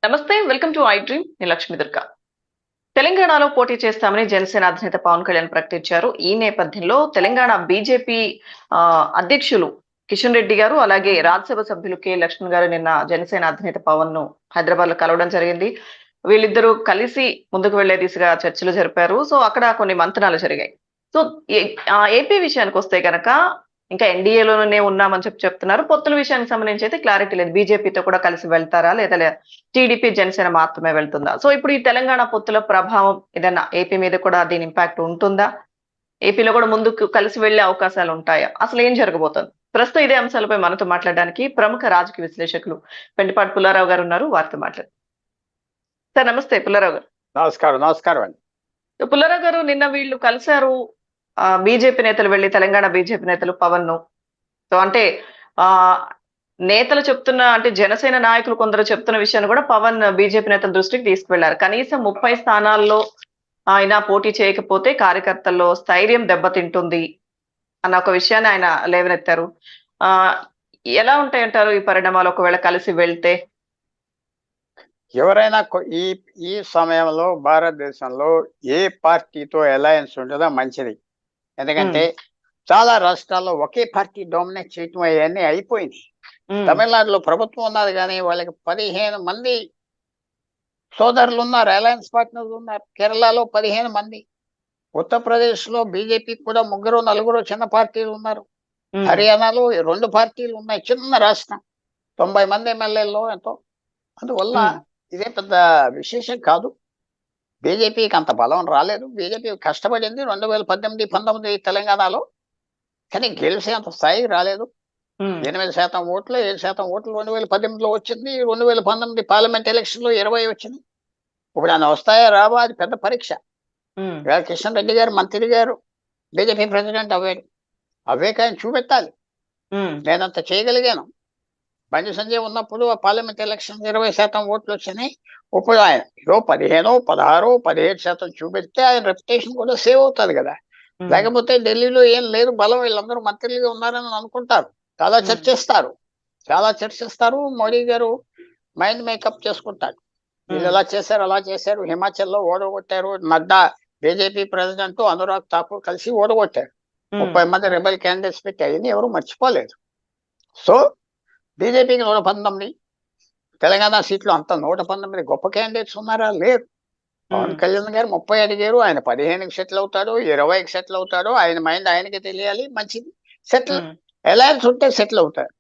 నమస్తే. Welcome to I dream. నేను లక్ష్మి దుర్గా. తెలంగాణలో పోటీ చేస్తామని జనసేన అధినేత పవన్ కళ్యాణ్ ప్రకటించారు. ఈ నేపథ్యంలో తెలంగాణ బీజేపీ అధ్యక్షులు కిషన్ రెడ్డి గారు, అలాగే రాజ్యసభ సభ్యులు లక్ష్మణ్ గారు నిన్న జనసేన అధినేత పవన్‌ను హైదరాబాద్‌లో కలవడం జరిగింది. వీళ్ళిద్దరూ కలిసి ముందుకు వెళ్లే దిశగా చర్చలు జరిపారు. సో, అక్కడ కొన్ని మంతనాలు జరిగాయి. సో, ఏ ఏపీ విషయానికొస్తే గనక ఇంకా ఎన్‌డీఏలోనే ఉన్నామని చెప్తున్నారు. పొత్తుల విషయానికి సంబంధించి అయితే క్లారిటీ లేదు. బీజేపీతో కూడా కలిసి వెళ్తారా? లేదా టీడీపీ, జనసేన మాత్రమే వెళ్తుందా? సో ఇప్పుడు ఈ తెలంగాణ పొత్తుల ప్రభావం ఏదన్నా ఏపీ మీద కూడా దీని ఇంపాక్ట్ ఉంటుందా? ఏపీలో కూడా ముందుకు కలిసి వెళ్లే అవకాశాలు ఉంటాయా? అసలు ఏం జరగబోతోంది? ప్రస్తుతం ఇదే అంశాలపై మనతో మాట్లాడడానికి ప్రముఖ రాజకీయ విశ్లేషకులు పెంటపాటి పుల్లారావు గారు ఉన్నారు. వారితో మాట్లాడదాం. సార్ నమస్తే పుల్లారావు గారు. నమస్కారం. నమస్కారం అండి. పుల్లారావు గారు, నిన్న వీళ్ళు కలిసారు. బీజేపీ నేతలు వెళ్లి, తెలంగాణ బీజేపీ నేతలు పవన్‌ను. సో అంటే ఆహ్, నేతలు చెప్తున్న, అంటే జనసేన నాయకులు కొందరు చెప్తున్న విషయాన్ని కూడా పవన్ బీజేపీ నేతల దృష్టికి తీసుకువెళ్లారు. కనీసం 30 స్థానాల్లో ఆయన పోటీ చేయకపోతే కార్యకర్తల్లో స్థైర్యం దెబ్బతింటుంది అన్న ఒక విషయాన్ని ఆయన లేవనెత్తారు. ఆహ్, ఎలా ఉంటాయంటారు ఈ పరిణామాలు ఒకవేళ కలిసి వెళ్తే? ఎవరైనా ఈ ఈ సమయంలో భారతదేశంలో ఏ పార్టీతో అలయన్స్ ఉంటుందో మంచిది. ఎందుకంటే చాలా రాష్ట్రాల్లో ఒకే పార్టీ డామినేట్ చేయటం అవన్నీ అయిపోయింది. తమిళనాడులో ప్రభుత్వం ఉన్నది కానీ వాళ్ళకి 15 మంది సోదరులు ఉన్నారు, అలయన్స్ పార్ట్నర్లు ఉన్నారు. కేరళలో 15 మంది. ఉత్తరప్రదేశ్ లో బీజేపీ కూడా 3-4 చిన్న పార్టీలు ఉన్నారు. హర్యానాలో 2 పార్టీలు ఉన్నాయి. చిన్న రాష్ట్రం, 90 మంది ఎమ్మెల్యేలో ఎంతో. అందువల్ల ఇదే పెద్ద విశేషం కాదు. బీజేపీకి అంత బలం రాలేదు. బీజేపీ కష్టపడింది 2018, 19 తెలంగాణలో, కానీ గెలిచేంత స్థాయికి రాలేదు. 8% ఓట్లు, 7% ఓట్లు 2018లో వచ్చింది. 2019 పార్లమెంట్ ఎలక్షన్ లో 20 వచ్చింది. ఇప్పుడు ఆయన వస్తాయా రావా అది పెద్ద పరీక్ష. కిషన్ రెడ్డి గారు మంత్రి గారు బీజేపీ ప్రెసిడెంట్ అవ్వాడు. కానీ చూపెట్టాలి, నేనంత చేయగలిగాను. బండి సంజయ్ ఉన్నప్పుడు ఆ పార్లమెంట్ ఎలక్షన్ 20% ఓట్లు వచ్చినాయి. ఇప్పుడు ఆయన 15, 16, 17% చూపెడితే ఆయన రెప్యుటేషన్ కూడా సేవ్ అవుతుంది కదా. లేకపోతే ఢిల్లీలో ఏం లేదు బలం, వీళ్ళందరూ మంత్రులుగా ఉన్నారని అనుకుంటారు. చాలా చర్చిస్తారు. మోడీ గారు మైండ్ మేకప్ చేసుకుంటాడు. వీళ్ళు ఎలా చేశారు అలా చేశారు. హిమాచల్లో ఓడగొట్టారు. నడ్డా బీజేపీ ప్రెసిడెంట్ అనురాగ్ ఠాకూర్ కలిసి ఓడగొట్టారు. 30 మంది రెబల్ క్యాండిడేట్స్ పెట్టి అయ్యింది, ఎవరు మర్చిపోలేదు. సో బీజేపీకి 119 తెలంగాణ సీట్లు, అంత 119 గొప్ప క్యాండిడేట్స్ ఉన్నారా? లేరు. పవన్ కళ్యాణ్ గారు 30 అడిగారు, ఆయన 15కి సెటిల్ అవుతాడు, 20కి సెటిల్ అవుతాడు. ఆయన మైండ్ ఆయనకి తెలియాలి. మంచిది, సెటిల్ అలయన్స్ ఉంటే సెటిల్ అవుతారు.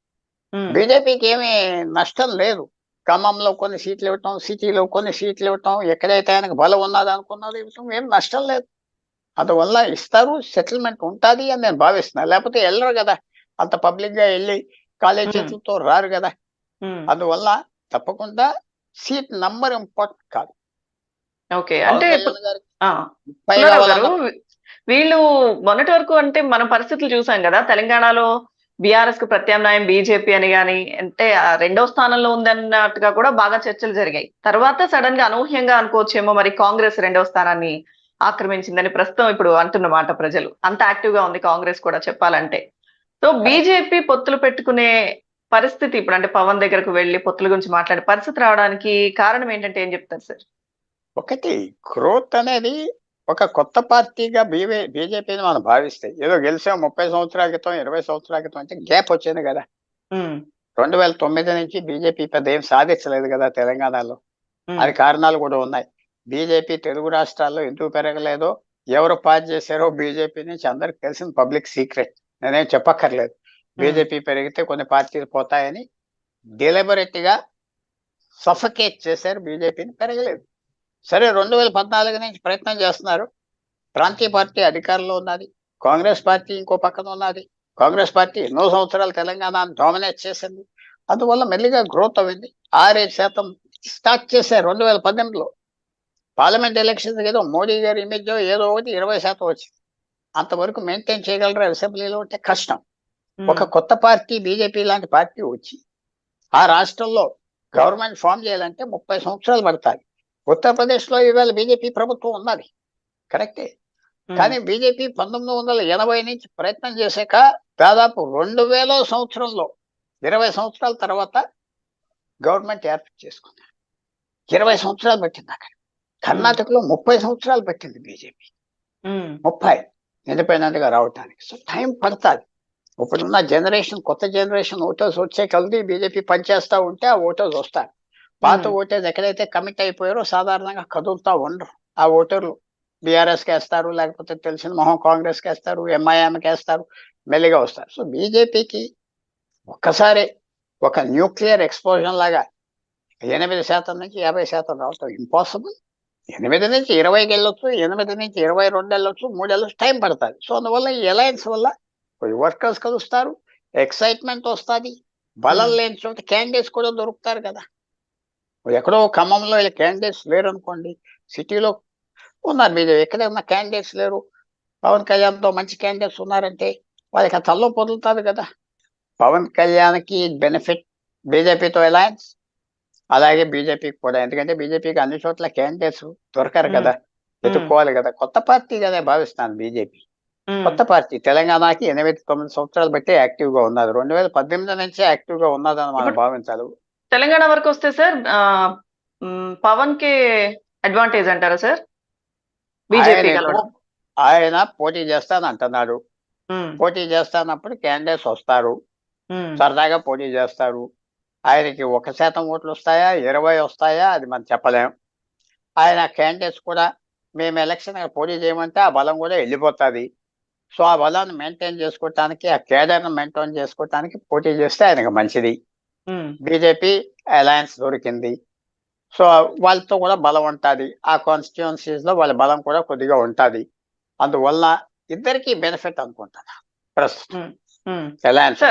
బీజేపీకి ఏమీ నష్టం లేదు. ఖమ్మంలో కొన్ని సీట్లు ఇవ్వటం, సిటీలో కొన్ని సీట్లు ఇవ్వటం, ఎక్కడైతే ఆయనకు బలం ఉన్నది అనుకున్నది ఇవ్వటం, ఏం నష్టం లేదు. అందువల్ల ఇస్తారు, సెటిల్మెంట్ ఉంటుంది అని నేను భావిస్తున్నాను. లేకపోతే వెళ్ళరు కదా, అంత పబ్లిక్ గా వెళ్ళి కాలేజ్ చేతులతో రారు కదా. అందువల్ల తప్పకుండా సీట్ నంబర్ ఇంపార్టెంట్ కాదు. ఓకే, అంటే వీళ్ళు మొన్నటి వరకు అంటే మనం పరిస్థితులు చూసాం కదా, తెలంగాణలో బీఆర్ఎస్ కు ప్రత్యామ్నాయం బీజేపీ అని గాని, అంటే రెండో స్థానంలో ఉందన్నట్టుగా కూడా బాగా చర్చలు జరిగాయి. తర్వాత సడన్ గా అనూహ్యంగా అనుకోవచ్చేమో మరి కాంగ్రెస్ రెండవ స్థానాన్ని ఆక్రమించిందని ప్రస్తుతం ఇప్పుడు అంటున్నమాట ప్రజలు. అంత యాక్టివ్ గా ఉంది కాంగ్రెస్ కూడా చెప్పాలంటే. సో బీజేపీ పొత్తులు పెట్టుకునే పరిస్థితి ఇప్పుడు, అంటే పవన్ దగ్గరకు వెళ్లి పొత్తుల గురించి మాట్లాడే పరిస్థితి రావడానికి కారణం ఏంటంటే ఏం చెప్తారు సార్? ఒకటి, గ్రోత్ అనేది ఒక కొత్త పార్టీగా బీజేపీని మనం భావిస్తే, ఏదో గెలిచాం 30 సంవత్సరాల క్రితం, 20 సంవత్సరాల క్రితం అంటే గ్యాప్ వచ్చింది కదా. 2009 నుంచి బీజేపీ పెద్ద ఏం సాధించలేదు కదా తెలంగాణలో. అది కారణాలు కూడా ఉన్నాయి. బీజేపీ తెలుగు రాష్ట్రాల్లో ఎందుకు పెరగలేదో, ఎవరు పాస్ చేశారో బీజేపీ నుంచి అందరికి తెలిసిన పబ్లిక్ సీక్రెట్, నేనేం చెప్పక్కర్లేదు. బీజేపీ పెరిగితే కొన్ని పార్టీలు పోతాయని డెలిబరేట్ గా సఫకేట్ చేశారు, బీజేపీని పెరగలేదు. సరే, 2014 నుంచి ప్రయత్నం చేస్తున్నారు. ప్రాంతీయ పార్టీ అధికారంలో ఉన్నది, కాంగ్రెస్ పార్టీ ఇంకో పక్కన ఉన్నది. కాంగ్రెస్ పార్టీ ఎన్నో సంవత్సరాలు తెలంగాణ డామినేట్ చేసింది. అందువల్ల మెల్లిగా గ్రోత్ అయింది. 6-7% స్టార్ట్ చేశారు 2018లో. పార్లమెంట్ ఎలక్షన్స్ ఏదో మోడీ గారి ఇమేజ్ ఏదో ఒకటి 20% వచ్చింది. అంతవరకు మెయింటైన్ చేయగలరా అసెంబ్లీలో అంటే కష్టం. ఒక కొత్త పార్టీ బీజేపీ లాంటి పార్టీ వచ్చి ఆ రాష్ట్రంలో గవర్నమెంట్ ఫామ్ చేయాలంటే 30 సంవత్సరాలు పడతాయి. ఉత్తరప్రదేశ్ లో ఇవాళ బీజేపీ ప్రభుత్వం ఉన్నది, కరెక్టే. కానీ బీజేపీ 1980 నుంచి ప్రయత్నం చేశాక దాదాపు 2000 సంవత్సరంలో 20 సంవత్సరాల తర్వాత గవర్నమెంట్ ఏర్పాటు చేసుకున్నారు. 20 సంవత్సరాలు పట్టింది అక్కడ. కర్ణాటకలో 30 సంవత్సరాలు పట్టింది బీజేపీ. 30 ఇండిపెండెంట్ గా రావటానికి. సో టైం పడుతుంది. ఇప్పుడున్న జనరేషన్, కొత్త జనరేషన్ ఓటర్స్ వచ్చే కొలది బీజేపీ పనిచేస్తా ఉంటే ఆ ఓటర్స్ వస్తారు. పాత ఓటర్స్ ఎక్కడైతే కమిట్ అయిపోయారో సాధారణంగా కదులుతా ఉండరు. ఆ ఓటర్లు బీఆర్ఎస్కి వేస్తారు, లేకపోతే తెలిసిన మొహం కాంగ్రెస్కి వేస్తారు, ఎంఐఎంకి వేస్తారు, మెల్లిగా వస్తారు. సో బీజేపీకి ఒక్కసారి ఒక న్యూక్లియర్ ఎక్స్ప్లోజన్ లాగా 8% నుంచి 50% రావటం ఇంపాసిబుల్. 8 నుంచి 20కి వెళ్ళొచ్చు, 8 నుంచి 22 వెళ్ళొచ్చు, 3 వెళ్ళొచ్చు, టైం పడుతుంది. సో అందువల్ల ఈ అలయన్స్ వల్ల వర్కర్స్ కలుస్తారు, ఎక్సైట్మెంట్ వస్తుంది, బలం లేని చోట క్యాండిడేట్స్ కూడా దొరుకుతారు కదా. ఎక్కడో ఖమ్మంలో ఇలా క్యాండిడేట్స్ లేరు అనుకోండి, సిటీలో ఉన్నారు బీజేపీ, ఎక్కడే ఉన్న క్యాండిడేట్స్ లేరు, పవన్ కళ్యాణ్తో మంచి క్యాండిడేట్స్ ఉన్నారంటే వాళ్ళకి ఆ తల్లో పొదులుతుంది కదా. పవన్ కళ్యాణ్కి బెనిఫిట్ బీజేపీతో అలయన్స్, అలాగే బీజేపీకి కూడా. ఎందుకంటే బీజేపీకి అన్ని చోట్ల క్యాండిడేట్స్ దొరకరు కదా, వెతుక్కోవాలి కదా. కొత్త పార్టీ కదా భావిస్తాను బీజేపీ. కొత్త పార్టీ తెలంగాణకి 8-9 సంవత్సరాలు బట్టి యాక్టివ్ గా ఉన్నారు. 2018 నుంచే యాక్టివ్ గా ఉన్నదని మనం భావించాలి. తెలంగాణ వరకు వస్తే సార్ పవన్ కి అడ్వాంటేజ్ అంటారా సార్? బీజేపీ ఆయన పోటీ చేస్తానంటున్నాడు. పోటీ చేస్తానప్పుడు క్యాండిడేట్స్ వస్తారు, సరదాగా పోటీ చేస్తారు. ఆయనకి 1% ఓట్లు వస్తాయా, 20 వస్తాయా, అది మనం చెప్పలేం. ఆయన క్యాండిడేట్స్ కూడా మేము ఎలక్షన్ పోటీ చేయమంటే ఆ బలం కూడా వెళ్ళిపోతుంది. సో ఆ బలాన్ని మెయింటైన్ చేసుకోవటానికి, ఆ కేడర్ను మెయింటైన్ చేసుకోవటానికి పోటీ చేస్తే ఆయనకు మంచిది. బీజేపీ అలయన్స్ దొరికింది, సో వాళ్ళతో కూడా బలం ఉంటుంది. ఆ కాన్స్టిట్యుయెన్సీస్ లో వాళ్ళ బలం కూడా కొద్దిగా ఉంటుంది. అందువల్ల ఇద్దరికి బెనిఫిట్ అనుకుంటాను ప్రస్తుతం అలయన్స్.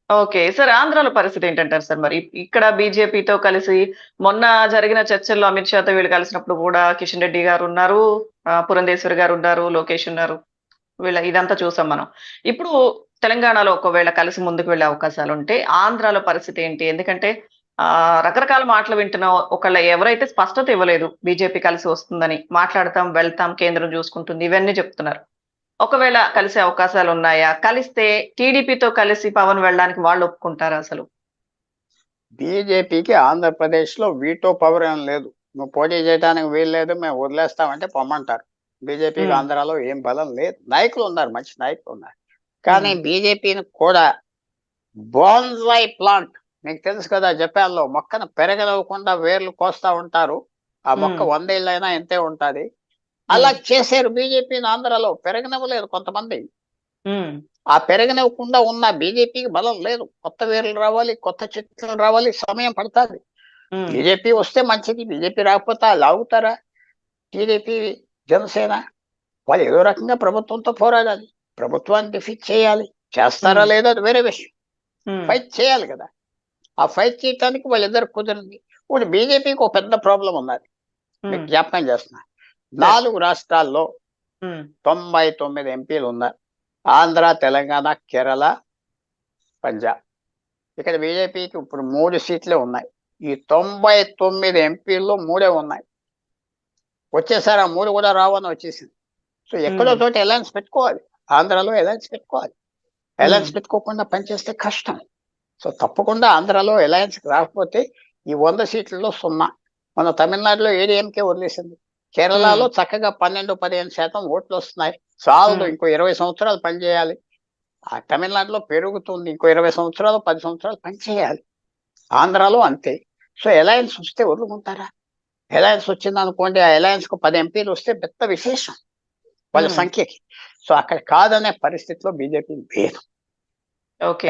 ఓకే సార్, ఆంధ్రాలో పరిస్థితి ఏంటంటారు సార్? మరి ఇక్కడ బీజేపీతో కలిసి మొన్న జరిగిన చర్చల్లో అమిత్ షాతో వీళ్ళు కలిసినప్పుడు కూడా కిషన్ రెడ్డి గారు ఉన్నారు, పురంధేశ్వరి గారు ఉన్నారు, లోకేష్ ఉన్నారు, ఇదంతా చూసాం మనం. ఇప్పుడు తెలంగాణలో ఒకవేళ కలిసి ముందుకు వెళ్ళే అవకాశాలు ఉంటే ఆంధ్రాలో పరిస్థితి ఏంటి? ఎందుకంటే రకరకాల మాటలు వింటున్నాం. ఒకళ్ళ ఎవరైతే స్పష్టత ఇవ్వలేదు బీజేపీ కలిసి వస్తుందని, మాట్లాడతాం, వెళ్తాం, కేంద్రం చూసుకుంటుంది, ఇవన్నీ చెప్తున్నారు. ఒకవేళ కలిసే అవకాశాలు ఉన్నాయా? కలిస్తే టీడీపీతో కలిసి పవన్ వెళ్ళడానికి వాళ్ళు ఒప్పుకుంటారా? అసలు బీజేపీకి ఆంధ్రప్రదేశ్ లో వీటో పవర్ ఏం లేదు. నువ్వు పోటీ చేయడానికి వీలు లేదు, మేము వదిలేస్తామంటే పొమ్మంటారు. బీజేపీకి ఆంధ్రాలో ఏం బలం లేదు. నాయకులు ఉన్నారు, మంచి నాయకులు ఉన్నారు. కానీ బీజేపీని కూడా బోన్సాయ్ ప్లాంట్, మీకు తెలుసు కదా, జపాన్లో మొక్కను పెరగనివ్వకుండా వేర్లు కోస్తా ఉంటారు. ఆ మొక్క 100 ఏళ్ళైనా ఎంతే ఉంటుంది. అలా చేశారు బీజేపీని ఆంధ్రాలో. పెరగనివ్వలేదు కొంతమంది. ఆ పెరగనివ్వకుండా ఉన్న బీజేపీకి బలం లేదు. కొత్త వేర్లు రావాలి, కొత్త చెట్లు రావాలి, సమయం పడుతుంది. బీజేపీ వస్తే మంచిది, బీజేపీ రాకపోతే లాగుతారా? టీడీపీ, జనసేన వాళ్ళు ఏదో రకంగా ప్రభుత్వంతో పోరాడాలి, ప్రభుత్వాన్ని డిఫీట్ చేయాలి. చేస్తారా లేదో అది వేరే విషయం. ఫైట్ చేయాలి కదా. ఆ ఫైట్ చేయడానికి వాళ్ళిద్దరు కుదిరింది. ఇప్పుడు బీజేపీకి ఒక పెద్ద ప్రాబ్లం ఉన్నది, మీకు జ్ఞాపకం చేస్తున్నా. 4 రాష్ట్రాల్లో 99 ఎంపీలు ఉన్నారు. ఆంధ్ర, తెలంగాణ, కేరళ, పంజాబ్. ఇక్కడ బీజేపీకి ఇప్పుడు 3 సీట్లే ఉన్నాయి. ఈ 99 ఎంపీల్లో 3 ఉన్నాయి. వచ్చేసారి ఆ 3 కూడా రావని వచ్చేసింది. సో ఎక్కడో తోటి అలయన్స్ పెట్టుకోవాలి. ఆంధ్రాలో అలయన్స్ పెట్టుకోవాలి. అలయన్స్ పెట్టుకోకుండా పనిచేస్తే కష్టం. సో తప్పకుండా ఆంధ్రాలో అలయన్స్ రాకపోతే ఈ 100 సీట్లలో 0. మన తమిళనాడులో ఏడీఎంకే వదిలేసింది. కేరళలో చక్కగా 12-15% ఓట్లు వస్తున్నాయి. చాలు, ఇంకో 20 సంవత్సరాలు పనిచేయాలి. ఆ తమిళనాడులో పెరుగుతుంది, ఇంకో 20 సంవత్సరాలు 10 సంవత్సరాలు పనిచేయాలి. ఆంధ్రాలో అంతే. సో అలయన్స్ వస్తే వదులుకుంటారా? అలయన్స్ వచ్చింది అనుకోండి, ఆ అలయన్స్ కు 10 ఎంపీలు వస్తే పెద్ద విశేషం వాళ్ళ సంఖ్యకి. సో అక్కడ కాదనే పరిస్థితిలో బీజేపీ లేదు.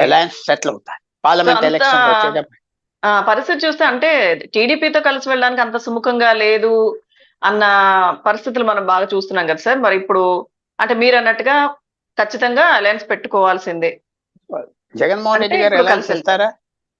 అలయన్స్ సెటిల్ అవుతాయి. పార్లమెంట్ ఎలక్షన్ వచ్చేటప్పుడు పరిస్థితి చూస్తే అంటే టీడీపీతో కలిసి వెళ్ళడానికి అంత సుముఖంగా లేదు అన్న పరిస్థితులు మనం బాగా చూస్తున్నాం కదా సార్. మరి ఇప్పుడు అంటే మీరు అన్నట్టుగా ఖచ్చితంగా అలయన్స్ పెట్టుకోవాల్సిందే. జగన్మోహన్ రెడ్డి గారు అలయన్స్ ఇస్తారా?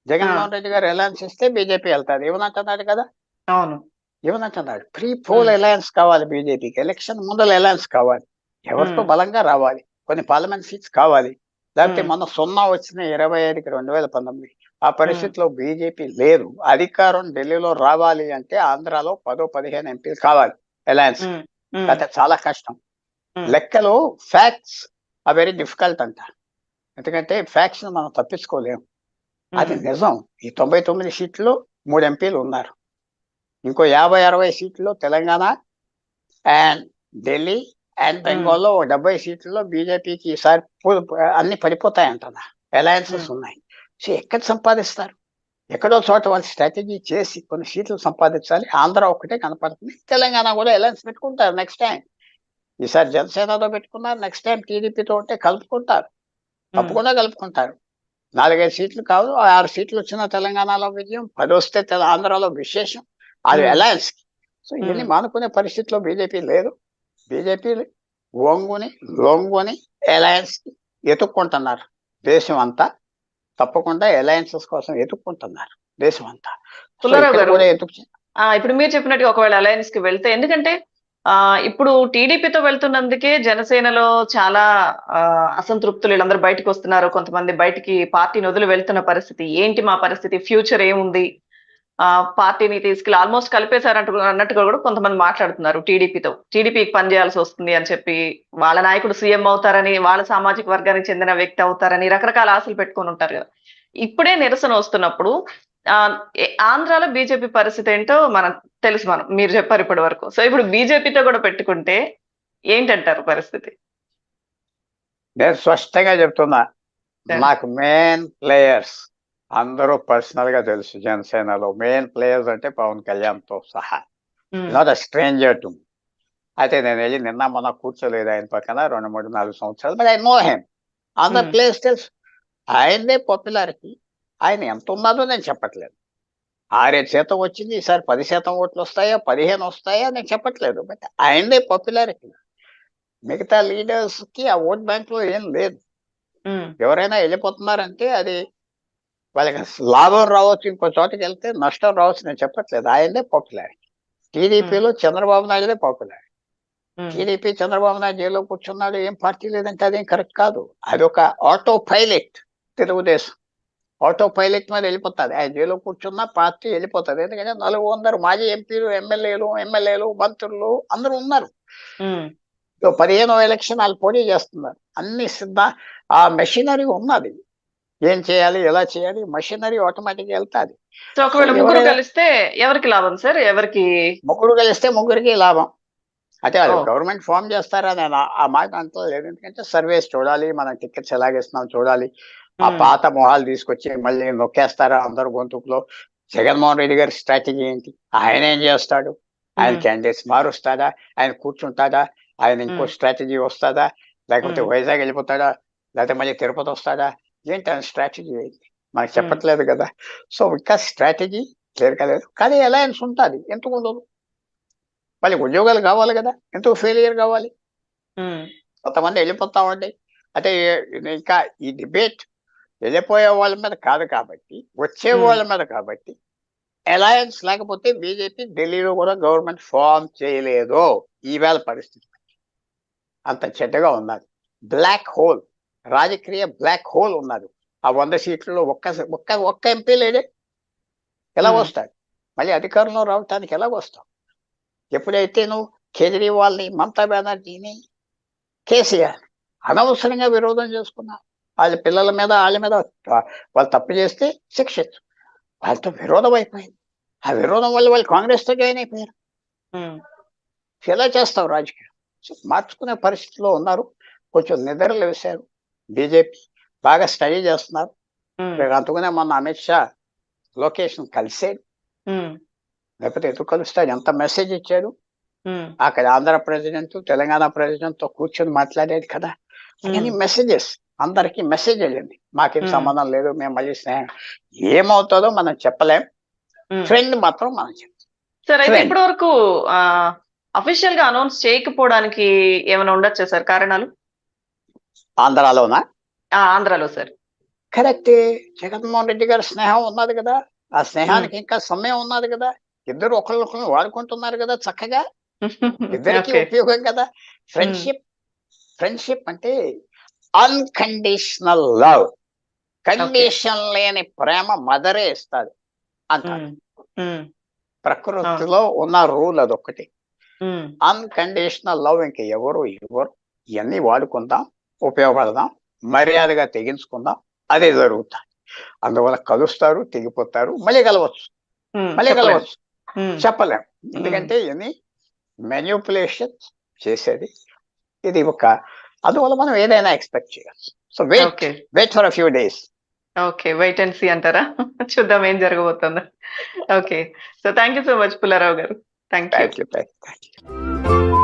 జగన్మోహన్ రెడ్డి గారు అలయన్స్ ఇస్తే బీజేపీ వెళ్తారు. ఏమనంటున్నాడు కదా, అవును, ఏమనంటున్నాడు, పోల్ అలయన్స్ కావాలి బీజేపీకి. ఎలక్షన్ ముందర అలయన్స్ కావాలి, ఎవరితో బలంగా రావాలి, కొన్ని పార్లమెంట్ సీట్స్ కావాలి. లేకపోతే మొన్న 0 వచ్చిన 25కి 2019 ఆ పరిస్థితిలో బీజేపీ లేదు. అధికారం ఢిల్లీలో రావాలి అంటే ఆంధ్రాలో 10-15 ఎంపీలు కావాలి అలయన్స్. అయితే చాలా కష్టం. లెక్కలు ఫ్యాక్ట్స్ ఆ వెరీ డిఫికల్ట్ అంట. ఎందుకంటే ఫ్యాక్ట్స్ మనం తప్పించుకోలేము. అది నిజం. ఈ 99 సీట్లు 3 ఎంపీలు ఉన్నారు. ఇంకో 50-60 సీట్లలో తెలంగాణ అండ్ ఢిల్లీ అండ్ బెంగాల్లో 70 సీట్లలో బీజేపీకి ఈసారి అన్ని పడిపోతాయంటున్నా. అలయన్సెస్ ఉన్నాయి. సో ఎక్కడ సంపాదిస్తారు? ఎక్కడో చోట వాళ్ళు స్ట్రాటజీ చేసి కొన్ని సీట్లు సంపాదించాలి. ఆంధ్ర ఒక్కటే కనపడుతుంది. తెలంగాణ కూడా అలయన్స్ పెట్టుకుంటారు నెక్స్ట్ టైం. ఈసారి జనసేనతో పెట్టుకున్నారు, నెక్స్ట్ టైం టీడీపీతో ఉంటే కలుపుకుంటారు, తప్పకుండా కలుపుకుంటారు. 4-5 సీట్లు కాదు, 6 సీట్లు వచ్చిన తెలంగాణలో విజయం, 10 వస్తే ఆంధ్రాలో విశేషం. అది అలయన్స్. సో ఇవన్నీ మానుకునే పరిస్థితిలో బీజేపీ లేదు. బీజేపీ లొంగుని అలయన్స్ కి ఎత్తుక్కుంటున్నారు దేశం అంతా. తప్పకుండా అలయన్సెస్ కోసం ఎత్తుక్కుంటున్నారు దేశం అంతా. ఇప్పుడు మీరు చెప్పినట్టు ఒకవేళ అలయన్స్ కి వెళ్తే, ఎందుకంటే ఇప్పుడు టీడీపీతో వెళ్తున్నందుకే జనసేనలో చాలా అసంతృప్తులు, వీళ్ళందరూ బయటకు వస్తున్నారు. కొంతమంది బయటికి పార్టీని వదిలి వెళ్తున్న పరిస్థితి. ఏంటి మా పరిస్థితి, ఫ్యూచర్ ఏముంది, పార్టీని తీసుకెళ్ళి ఆల్మోస్ట్ అన్నట్టుగా కూడా కొంతమంది మాట్లాడుతున్నారు. టీడీపీకి పనిచేయాల్సి వస్తుంది అని చెప్పి, వాళ్ళ నాయకుడు సీఎం అవుతారని, వాళ్ళ సామాజిక వర్గానికి చెందిన వ్యక్తి అవుతారని రకరకాల ఆశలు పెట్టుకొని ఉంటారు కదా. ఇప్పుడే నిరసన వస్తున్నప్పుడు ఆంధ్రాలో బీజేపీ పరిస్థితి ఏంటో మీరు చెప్పారు ఇప్పటి వరకు. సో ఇప్పుడు బీజేపీతో కూడా పెట్టుకుంటే ఏంటంటారు పరిస్థితి? నేను స్పష్టంగా చెప్తున్నా, నాకు మెయిన్ ప్లేయర్స్ అందరూ పర్సనల్ గా తెలుసు. జనసేనలో మెయిన్ ప్లేయర్స్ అంటే పవన్ కళ్యాణ్ తో సహా, నాట్ అ స్ట్రేంజర్ టు. అయితే నేను వెళ్ళి నిన్న మొన్న కూర్చోలేదు ఆయన పక్కన 2-3-4 సంవత్సరాలు, బట్ ఐ నో హిమ్. అందర్ ప్లేయర్స్ తెలుసు. ఆయనదే పాపులారిటీ. ఆయన ఎంత ఉన్నదో నేను చెప్పట్లేదు. 6-7% వచ్చింది, ఈసారి 10% ఓట్లు వస్తాయా 15 వస్తాయా నేను చెప్పట్లేదు. బట్ ఆయనదే పాపులారిటీ. మిగతా లీడర్స్ కి ఆ ఓట్ బ్యాంక్ లో ఏం లేదు. ఎవరైనా వెళ్ళిపోతున్నారంటే అది వాళ్ళకి లాభం రావచ్చు, ఇంకో చోటకి వెళ్తే నష్టం రావచ్చు, నేను చెప్పట్లేదు. ఆయనదే పాపులారిటీ. టీడీపీలో చంద్రబాబు నాయుడుదే పాపులారిటీ. టీడీపీ చంద్రబాబు నాయుడు జైల్లో కూర్చున్నాడు, ఏం పార్టీ లేదంటే అదేం కరెక్ట్ కాదు. అది ఒక auto pilot. Telugu Desam auto pilot మీద వెళ్ళిపోతుంది. ఆయన జైల్లో కూర్చున్న పార్టీ వెళ్ళిపోతుంది. ఎందుకంటే 400 మాజీ ఎంపీలు, ఎమ్మెల్యేలు, మంత్రులు అందరూ ఉన్నారు. 15వ ఎలక్షన్ వాళ్ళు పోటీ చేస్తున్నారు. అన్ని ఆ మెషినరీ ఉన్నది. ఏం చేయాలి, ఎలా చేయాలి, మెషినరీ ఆటోమేటిక్ వెళ్తాది. సో ఒకవేళ ముగ్గురు కలిస్తే ఎవరికి లాభం సార్? ముగ్గురు కలిస్తే ముగ్గురికి లాభం. అంటే అది గవర్నమెంట్ ఫామ్ చేస్తారా నేను ఆ మాట అంటలేదు. ఎందుకంటే సర్వేస్ చూడాలి, మనం టికెట్స్ ఎలాగేస్తున్నాం చూడాలి. ఆ పాత మొహాలు తీసుకొచ్చి మళ్ళీ నొక్కేస్తారా అందరు గొంతుకులో? జగన్మోహన్ రెడ్డి గారి స్ట్రాటజీ ఏంటి? ఆయన ఏం చేస్తాడు? ఆయన క్యాండిడేట్స్ మారుస్తాడా? ఆయన కూర్చుంటాడా? ఆయన ఇంకో స్ట్రాటజీ వస్తుందా? లేకపోతే వైజాగ్ వెళ్ళిపోతాడా? లేకపోతే మళ్ళీ తిరుపతి వస్తాడా? ఏంటి ఆయన స్ట్రాటజీ ఏంటి మనకు చెప్పట్లేదు కదా. సో ఇంకా స్ట్రాటజీ క్లియర్ కాలేదు. కానీ అలయన్స్ ఉంటుంది, ఎందుకు ఉండదు? మళ్ళీ ఉద్యోగాలు కావాలి కదా, ఎందుకు ఫెయిలియర్ కావాలి? కొంతమంది వెళ్ళిపోతా ఉంటాయి. అంటే ఇంకా ఈ డిబేట్ వెళ్ళిపోయే వాళ్ళ మీద కాదు కాబట్టి, వచ్చే వాళ్ళ మీద కాబట్టి. అలయన్స్ లేకపోతే బీజేపీ ఢిల్లీలో కూడా గవర్నమెంట్ ఫామ్ చేయలేదు. ఈవేళ పరిస్థితి అంత చెడ్డగా ఉన్నది. బ్లాక్ హోల్, రాజకీయ బ్లాక్ హోల్ ఉన్నది. ఆ 100 సీట్లలో ఒక్క ఎంపీ లేదే. ఎలా వస్తాడు? మళ్ళీ అధికారంలో రావటానికి ఎలా వస్తావు? ఎప్పుడైతే నువ్వు కేజ్రీవాల్ని, మమతా బెనర్జీని, కేసీఆర్ అనవసరంగా విరోధం చేసుకున్నావు. వాళ్ళ పిల్లల మీద వాళ్ళ మీద వాళ్ళు తప్పు చేస్తే శిక్షించు. వాళ్ళతో విరోధం అయిపోయింది. ఆ విరోధం వల్ల వాళ్ళు కాంగ్రెస్తో జాయిన్ అయిపోయారు. ఎలా చేస్తావు రాజకీయం? మార్చుకునే పరిస్థితిలో ఉన్నారు. కొంచెం నిద్రలు వేశారు. బీజేపీ బాగా స్టడీ చేస్తున్నారు. అందుకనే మొన్న అమిత్ షా లొకేషన్ కలిసాడు. లేకపోతే ఎందుకు కలుస్తాడు? ఎంత మెసేజ్ ఇచ్చాడు. అక్కడ ఆంధ్ర ప్రెసిడెంట్, తెలంగాణ ప్రెసిడెంట్ తో కూర్చొని మాట్లాడేది కదా. కానీ మెసేజెస్ అందరికి మెసేజ్ వెళ్ళింది. మాకేం సంబంధం లేదు, మేము మళ్ళీ స్నేహం. ఏమవుతుందో మనం చెప్పలేం. ట్రెండ్ మాత్రం మనం చెప్తాం. సార్ అయితే ఇప్పటి వరకు అఫీషియల్ గా అనౌన్స్ చేయకపోవడానికి ఏమైనా ఉండొచ్చా సార్ కారణాలు? ఆంధ్రాలోనా? ఆంధ్రాలో సార్. కరెక్టే. జగన్మోహన్ రెడ్డి గారి స్నేహం ఉన్నది కదా. ఆ స్నేహానికి ఇంకా సమయం ఉన్నది కదా. ఇద్దరు ఒకళ్ళొకళ్ళు వాడుకుంటున్నారు కదా చక్కగా. ఇద్దరికి ఉపయోగం కదా. ఫ్రెండ్షిప్ అంటే అన్కండిషనల్ లవ్. కండిషన్ లేని ప్రేమ మదరే ఇస్తాడు అంటారు. ప్రకృతిలో ఉన్న రూల్ అదొక్కటి. అన్కండిషనల్ లవ్ ఇంక ఎవరు ఇవన్నీ వాడుకుందాం, ఉపయోగపడదాం, మర్యాదగా తెగించుకుందాం, అదే జరుగుతుంది. అందువల్ల కలుస్తారు, తెగిపోతారు, మళ్ళీ కలవచ్చు. చెప్పలేం. ఎందుకంటే ఇవన్నీ మ్యానిపులేషన్ చేసేది ఇది అందువల్ల మనం ఏదైనా ఎక్స్పెక్ట్ చేయొచ్చు. So okay wait for few days. Okay, wait and see అంటారా? చూద్దాం ఏం జరగబోతుందో. Okay, so thank you so much Pullarao గారు. Thank you. Thank you.